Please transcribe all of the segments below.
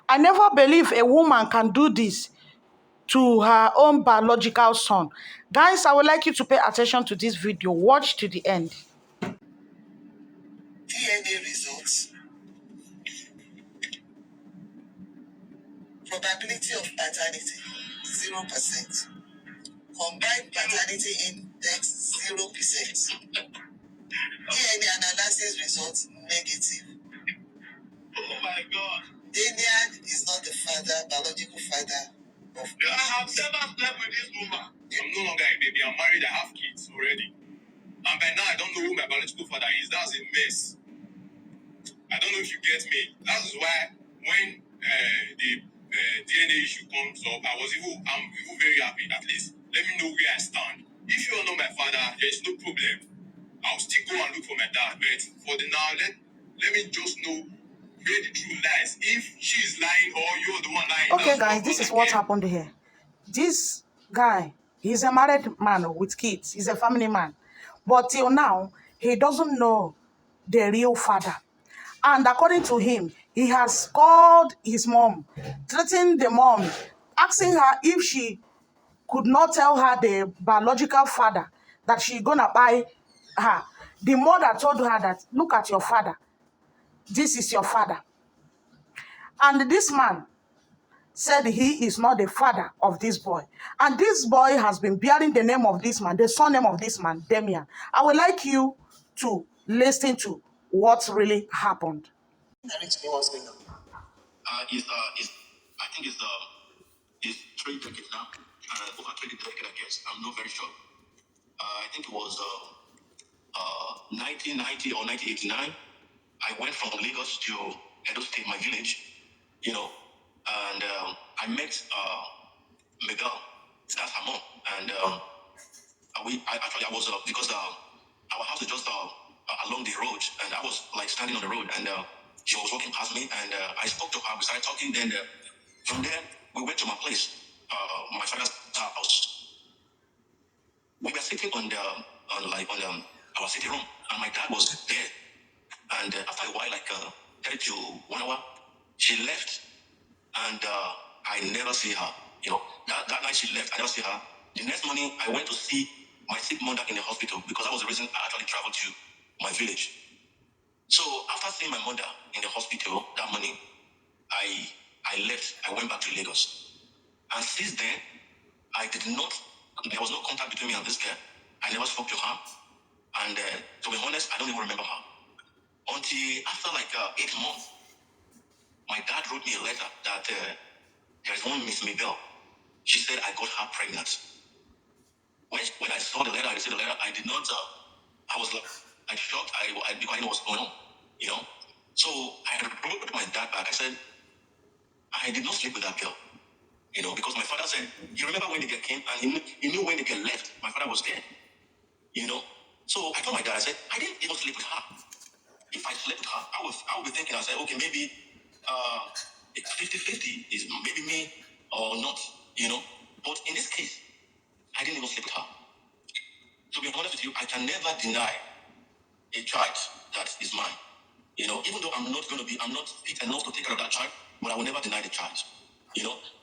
I never believe a woman can do this to her own biological son. Guys, I would like you to pay attention to this video. Watch to the end. DNA results. Probability of paternity 0%. Combined paternity index 0%. DNA analysis results negative. Oh my God. Damian is not the biological father of I have never slept with this woman. I'm no longer a baby. I'm married. I have kids already. And by now, I don't know who my biological father is. That's a mess. I don't know if you get me. That is why when the DNA issue comes up, I'm even very happy. At least let me know where I stand. If you don't know my father, there's no problem. I'll still go and look for my dad. But for the now, let me just know where the truth lies. If she's lying or you're the one lying. Okay, guys, this is what happened here. This guy, he's a married man with kids. He's a family man. But till now, he doesn't know the real father. And according to him, he has called his mom, threatening the mom, asking her if she could not tell her the biological father that she's gonna buy her. The mother told her that, look at your father. This is your father. And this man said he is not the father of this boy. And this boy has been bearing the name of this man, the surname of this man, Damian. I would like you to listen to what really happened. What's going on? I think it's 3 decades now. Over 20 decades, I guess. I'm not very sure. I think it was 1990 or 1989. I went from Lagos to Edo State, my village, and I met Miguel. That's her mom. And I was, because our house is just along the road, and I was like standing on the road, and she was walking past me, and I spoke to her. We started talking. Then from there, we went to my place, my father's house. We were sitting on our sitting room, and my dad was there. And after a while, like 30 to 1 hour, she left, and I never see her. That night she left, I never see her. The next morning, I went to see my sick mother in the hospital because that was the reason I actually traveled to my village. So after seeing my mother in the hospital that morning, I left. I went back to Lagos, and since then, there was no contact between me and this girl. I never spoke to her, and to be honest, I don't even remember her. Until after 8 months, my dad wrote me a letter that there is one Miss Mabel. She said I got her pregnant. When I saw the letter, I received the letter, I did not, I was like shocked. Because I didn't know what's going on, So I wrote my dad back. I said, I did not sleep with that girl, because my father said, you remember when the girl came, and he knew when the girl left, my father was there, So I told my dad, I said, I didn't even sleep with her. If I slept with her, I would be thinking, I said, okay, maybe it's 50-50, is maybe me or not, But in this case, I didn't even sleep with her. To be honest with you, I can never deny a child that is mine. Even though I'm not fit enough to take care of that child, but I will never deny the child.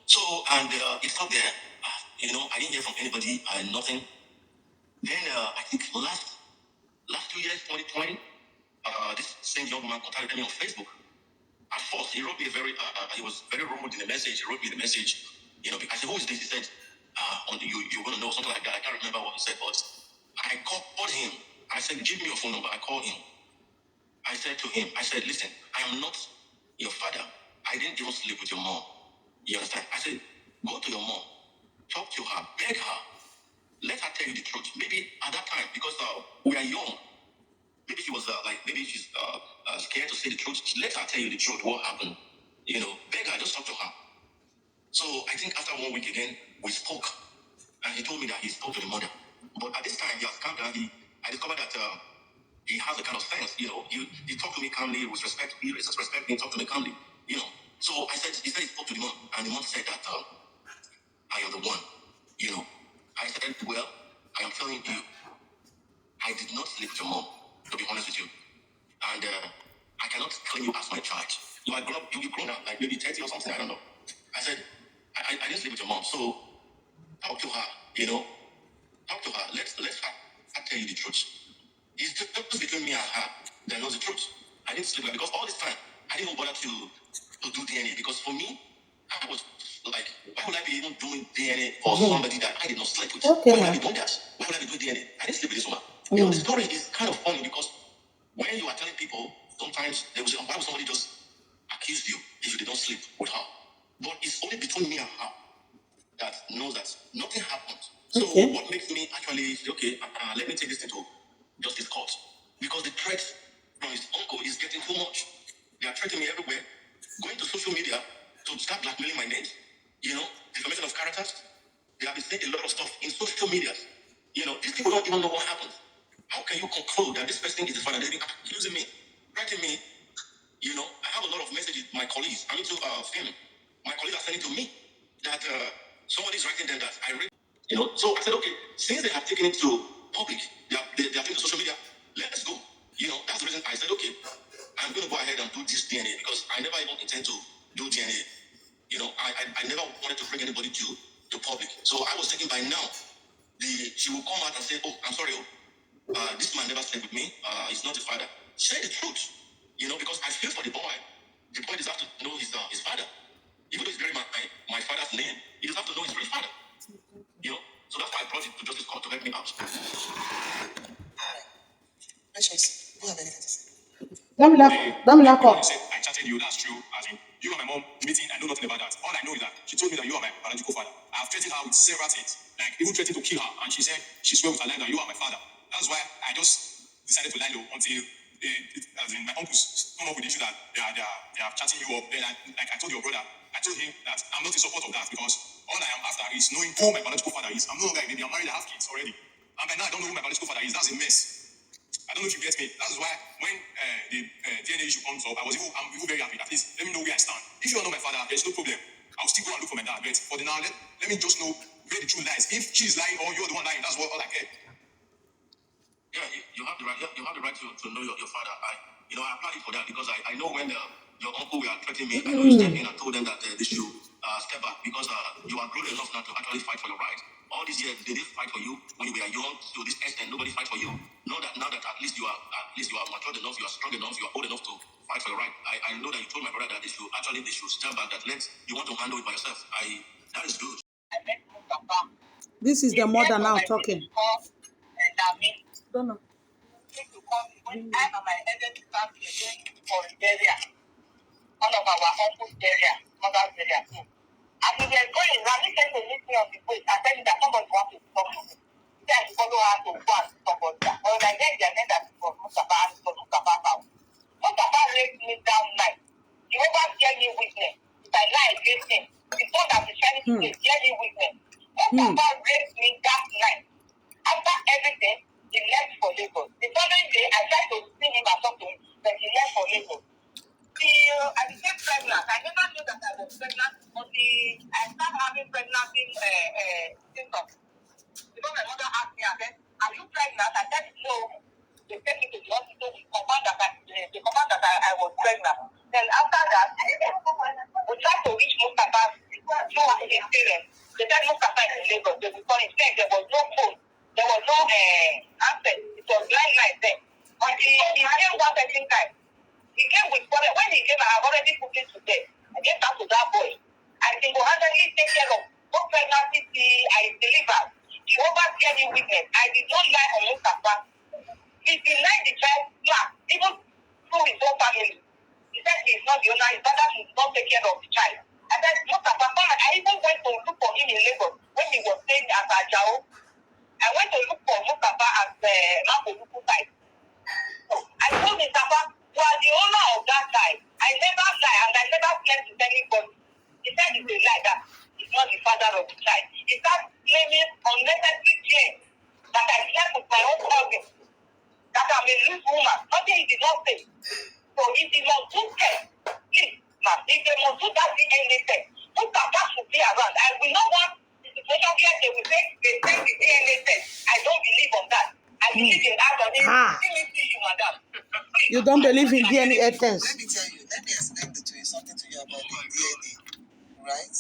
So, and it stopped there. I didn't hear from anybody, nothing. Then I think last 2 years, 2020, this same young man contacted me on Facebook. At first, he wrote me he was very rude in the message. He wrote me the message, I said, who is this? He said, you're going to know, something like that. I can't remember what he said, but I called him. I said, give me your phone number. I called him. I said to him, listen, I am not your father. I didn't even sleep with your mom. You understand? I said, go to your mom. Talk to her. Beg her. Let her tell you the truth. Maybe at that time, because we are young, maybe she was maybe she's scared to say the truth. Let her tell you the truth, what happened. Beg her, just talk to her. So I think after 1 week again, we spoke. And he told me that he spoke to the mother. But at this time, he has come down. I discovered that he has a kind of sense, He talked to me calmly with respect. He respect me, talk to me calmly, So he said he spoke to the mom. And the mom said that I am the one, I said, well, I am telling you, I did not sleep with your mom, to be honest with you. And I cannot claim you as my child. You are grown up, you'll be grown up, like maybe 30 or something, I don't know. I said, I didn't sleep with your mom, so talk to her, talk to her. Let her tell you the truth. It's just between me and her that knows the truth. I didn't sleep with her because all this time I didn't even bother to do DNA because for me, I was like, why would I be even doing DNA for somebody that I did not sleep with? Okay, Why would I be doing that? Why would I be doing DNA? I didn't sleep with this woman. The story is kind of funny because when you are telling people, sometimes they will say, why would somebody just accuse you if you did not sleep with her? But it's only between me and her that knows that nothing happened. So what makes me actually say, okay, let me take this into justice court because the threat from his uncle is getting too much. They are threatening me everywhere, going to social media to start blackmailing my name, defamation of characters. They have been saying a lot of stuff in social media. These people don't even know what happened. How can you conclude that this person is the father? They've been accusing me, threatening me. I have a lot of messages. My colleagues, I'm into film. My colleagues are sending to me that somebody's writing them that I read. So I said, okay, since they have taken it to public, they are taking it to social media, let's go. That's the reason I said, okay, I'm going to go ahead and do this DNA because I never even intend to do DNA. I never wanted to bring anybody to public. So I was thinking by now, she will come out and say, oh, I'm sorry, this man never slept with me. He's not his father. Say the truth, because I feel for the boy. The boy deserves to know his father. Even though he's bearing my father's name, he deserves to know his real father. So that's why I brought it to justice court to help me out. Patience, do you have anything to say? Damilako. Said, I chatted you, that's true. As in, you and my mom meeting, I know nothing about that. All I know is that she told me that you are my biological father. I have threatened her with several things, like even threatened to kill her, and she said she swear with her life that you are my father. That's why I just decided to lie low until as in my uncles come up with the issue that they are chatting you up. Then like I told your brother, I told him that I'm not in support of that because all I am after is knowing who my biological father is. I'm no longer a baby, I'm married, I have kids already. And by now I don't know who my biological father is. That's a mess. I don't know if you get me. That's why when the DNA issue comes up, I'm even very happy. At least let me know where I stand. If you don't know my father, there's no problem. I'll still go and look for my dad. But for the now, let me just know where the truth lies. If she's lying or you're the one lying, that's all I care. Yeah, you have the right. You have the right to know your father. I applied for that because I know when your uncle were threatening me, I know you stepped in and told them that they should step back because you are grown enough now to actually fight for your right. All these years they did fight for you when you were young. To this extent, nobody fight for you. Now that at least you are matured enough, you are strong enough, you are old enough to fight for your right. I know that you told my brother that they should step back. That you want to handle it by yourself. That is good. This is the mother now talking. Don't know. When I and my eldest family are going for burial, one of our uncle's burial, mother's burial too. And we were going, Rami said to meet me on the way and tell me that somebody wants to talk to me. He said I should follow her to go and see somebody. But I get their name that it was Mustafa and it was Mustafa's house. Mustafa raped me down night. He never bear me witness. If I lie against him, the son that is shining today, bear me witness. Mustafa raped me that night. After everything, he left for Lagos. The following day, I tried to see him and talk to him, but he left for Lagos. I became pregnant. I never knew that I was pregnant until I started having pregnancy symptoms. Because my mother asked me, I said, are you pregnant? I said, no. They take me to the hospital. They confirmed that I was pregnant. Then after that, we tried to reach Mustafa through his parents. They said Mustafa is in Lagos. They will call him. There was no phone. There was no access. It was blind light then. Until he came one second time. He came with father. When he came, I have already put him to bed. I gave back to that boy. I single-handedly take care of what pregnancy I delivered. Jehovah gave me witness. I did not lie on Mustafa. He denied the child flat, even through his own family. He said he is not the owner. His father should not take care of the child. And then Mustafa, I even went to look for him in Lagos when he was staying at Ajao. I went to look for Mustafa at Mapoduku site. I told Mustafa, you are the owner of that guy. I never lie and I never slept with anybody. He said it's a lie that he's not the father of the child. He started claiming unnecessary claims that I slept with my own cousin, that I'm a loose woman. Nothing he did not say. So if he must do test, please, ma'am, if they must do that DNA test, Mustafa should be around. I will not want the situation where they will say they take the DNA test. I don't believe on that. I believe in that. Let me see you, madam. You don't believe in DNA test? Let me tell you. Let me explain the twins. something to you about the DNA, right?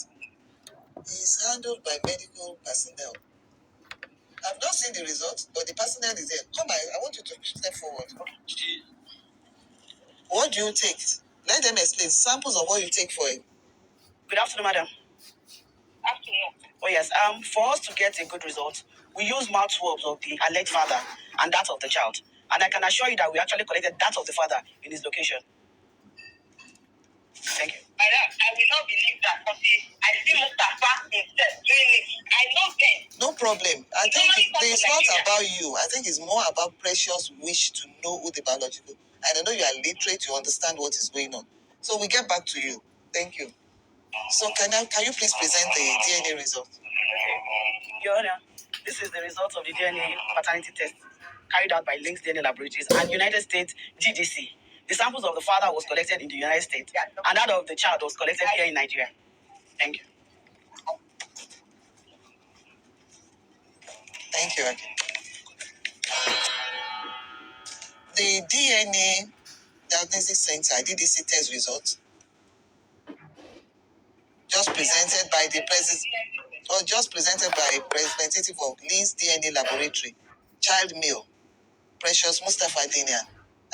It's handled by medical personnel. I've not seen the results, but the personnel is there. Come, I want you to step forward. What do you take? Let them explain samples of what you take for it. Good afternoon, madam. Afternoon. Oh yes. For us to get a good result, we use mouth swabs of the alleged father and that of the child. And I can assure you that we actually collected that of the father in his location. Thank you. Madam, I will not believe that because I see Mustafa himself doing it. I know them. No problem. I think it's not about you. I think it's more about Precious' wish to know who the biological. And I know you are literate, you understand what is going on. So we get back to you. Thank you. So can you please present the DNA result? Your Honor, this is the result of the DNA paternity test carried out by Lynx DNA Laboratories and United States GDC. The samples of the father was collected in the United States, and that of the child was collected here in Nigeria. Thank you. Thank you. The DNA Diagnostic Center DDC test results just presented by the president, or just presented by a representative of Lynx DNA Laboratory, child male, Precious Mustafa Dinian,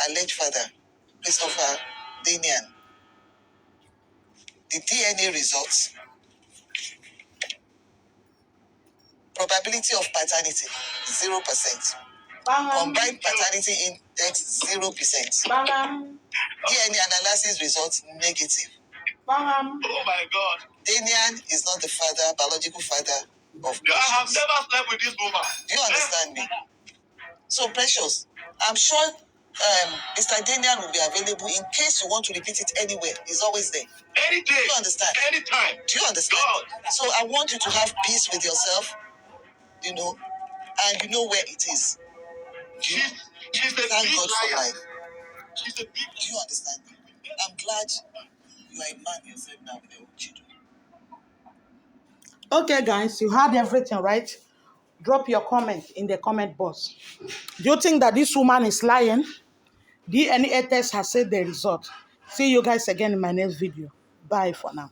alleged father, Christopher Dinian. The DNA results, probability of paternity, 0%. Combined paternity index, 0%. DNA analysis results, negative. Oh my God. Daniel is not the father, biological father of Precious. I have never slept with this woman. Do you understand me? So, Precious, I'm sure Mr. Daniel will be available in case you want to repeat it anywhere. He's always there. Any day. Do you understand? Anytime. Do you understand? God. So, I want you to have peace with yourself, and you know where it is. She's a big God for life. She's a big. Do you understand me? I'm glad you are a man yourself now with your children. Okay, guys, you heard everything, right? Drop your comment in the comment box. Do you think that this woman is lying? DNA test has said the result. See you guys again in my next video. Bye for now.